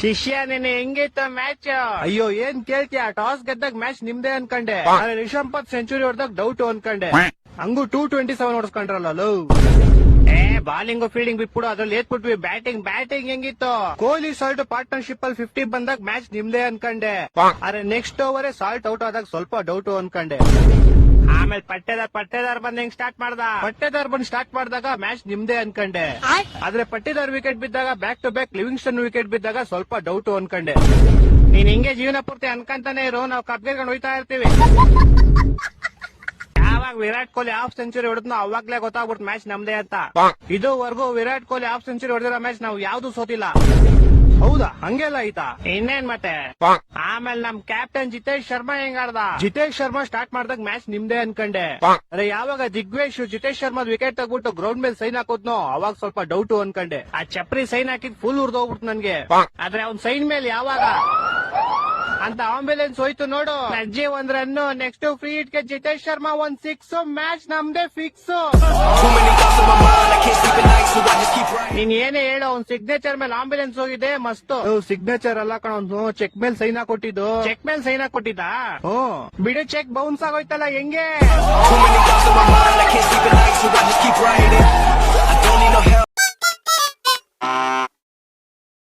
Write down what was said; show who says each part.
Speaker 1: ಶಿಷ್ಯ ನೀನು ಹೆಂಗಿತ್ತು ಮ್ಯಾಚ್? ಅಯ್ಯೋ ಏನ್ ಕೇಳ್ತೀಯ, ಟಾಸ್ ಗೆದ್ದಾಗ ಮ್ಯಾಚ್ ನಿಮ್ದೇ ಅನ್ಕಂಡೆ. ರಿಷಬ್ ಪಂತ್ ಸೆಂಚುರಿ ಹೊಡೆದಾಗ ಡೌಟ್ ಅನ್ಕಂಡೆ. ಹಂಗು 227 ಹೊಡ್ಸ್ಕೊಂಡ್ರಲ್ಲ. ಬಾಲಿಂಗ್ ಫೀಲ್ಡಿಂಗ್ ಬಿಟ್ಬಿಡು, ಅದ್ರಲ್ಲಿ ಏತ್ಬಿಟ್ವಿ. ಬ್ಯಾಟಿಂಗ್ ಹೆಂಗಿತ್ತು? ಕೊಹ್ಲಿ ಸಾಲ್ಟ್ ಪಾರ್ಟ್ನರ್ಶಿಪ್ ಅಲ್ಲಿ 50 ಬಂದಾಗ ಮ್ಯಾಚ್ ನಿಮ್ದೇ ಅನ್ಕಂಡೆ. ಆದ್ರೆ ನೆಕ್ಸ್ಟ್ ಓವರ್ ಸಾಲ್ಟ್ ಔಟ್ ಆದಾಗ ಸ್ವಲ್ಪ ಡೌಟ್ ಅನ್ಕಂಡೆ. ಆಮೇಲೆ ಪಟ್ಟೇದಾರ್ ಬಂದ್ ಹೆಂಗ್ ಸ್ಟಾರ್ಟ್ ಮಾಡಿದಾಗ ಮ್ಯಾಚ್ ನಿಮ್ದೇ ಅನ್ಕಂಡೆ. ಆದ್ರೆ ಪಟ್ಟೇದಾರ್ ವಿಕೆಟ್ ಬಿದ್ದಾಗ back to back Livingstone wicket ಬಿದ್ದಾಗ ಸ್ವಲ್ಪ ಡೌಟ್ ಅನ್ಕಂಡೆ. ನೀನ್ ಹಿಂಗೆ ಜೀವನ ಪೂರ್ತಿ ಅನ್ಕಂತಾನೆ ಇರು, ನಾವು ಕಪ್ಗೆರ್ಕೊಂಡು ಹೋಯ್ತಾ ಇರ್ತೀವಿ. ಯಾವಾಗ ವಿರಾಟ್ ಕೊಹ್ಲಿ ಹಾಫ್ ಸೆಂಚುರಿ ಹೊಡೆದ್ನೋ ಅವಾಗ್ಲೇ ಗೊತ್ತಾಗ್ಬಿಡ್ತು ಮ್ಯಾಚ್ ನಮ್ದೇ ಅಂತ. ಇದುವರೆಗೂ ವಿರಾಟ್ ಕೊಹ್ಲಿ ಹಾಫ್ ಸೆಂಚುರಿ ಹೊಡೆದಿರೋ ಮ್ಯಾಚ್ ನಾವು ಯಾವ್ದು ಸೋತಿಲ್ಲ. ಹೌದಾ? ಹಂಗೆಲ್ಲ ಆಯ್ತಾ? ಇನ್ನೇನ್ ಮತ್ತೆ. ಆಮೇಲೆ ನಮ್ ಕ್ಯಾಪ್ಟನ್ ಜಿತೇಶ್ ಶರ್ಮಾ ಹೆಂಗ್ ಆಡ್ದ? ಜಿತೇಶ್ ಶರ್ಮಾ ಸ್ಟಾರ್ಟ್ ಮಾಡ್ದಾಗ ಮ್ಯಾಚ್ ನಿಮ್ದೇ ಅನ್ಕಂಡೆ. ಅರೆ ಯಾವಾಗ ದಿಗ್ವೇಶ್ ಜಿತೇಶ್ ಶರ್ಮಾ ವಿಕೆಟ್ ತಗ್ಬಿಟ್ಟು ಗ್ರೌಂಡ್ ಮೇಲೆ ಸೈನ್ ಹಾಕೋದ್ನೋ ಅವಾಗ ಸ್ವಲ್ಪ ಡೌಟ್ ಅನ್ಕಂಡೆ. ಆ ಚಪ್ರಿ ಸೈನ್ ಹಾಕಿದ್ ಫುಲ್ ಉರ್ದೋಗ್ಬಿಡ್ತು ನನ್ಗೆ. ಆದ್ರೆ ಅವ್ನ್ ಸೈನ್ ಮೇಲೆ ಯಾವಾಗ ಅಂತ ಆಂಬ್ಯುಲೆನ್ಸ್ ಹೋಯ್ತು ನೋಡು. ಅಜ್ಜಿ 1 ರನ್, ನೆಕ್ಸ್ಟ್ ಫ್ರೀ ಹಿಟ್ ಗೆ ಜಿತೇಶ್ ಶರ್ಮಾ 1 6, ಮ್ಯಾಚ್ ನಮ್ದೇ ಫಿಕ್ಸ್. ನೀನ್ ಏನೇ ಹೇಳು, ಅವ್ನ್ ಸಿಗ್ನೇಚರ್ ಮೇಲೆ ಆಂಬ್ಯುಲೆನ್ಸ್ ಹೋಗಿದೆ ಮಸ್ತ್. ಸಿಗ್ನೇಚರ್ ಅಲ್ಲ ಕಣ, ಅವ್ನು ಚೆಕ್ ಮೇಲೆ ಸೈನ್ ಹಾಕೊಟ್ಟಿದ್ದು. ಚೆಕ್ ಮೇಲೆ ಸೈನ್ ಹಾಕೊಟ್ಟಿದ್ದ? ಬಿಡು, ಚೆಕ್ ಬೌನ್ಸ್ ಆಗೋಯ್ತಲ್ಲ ಹೆಂಗೆ?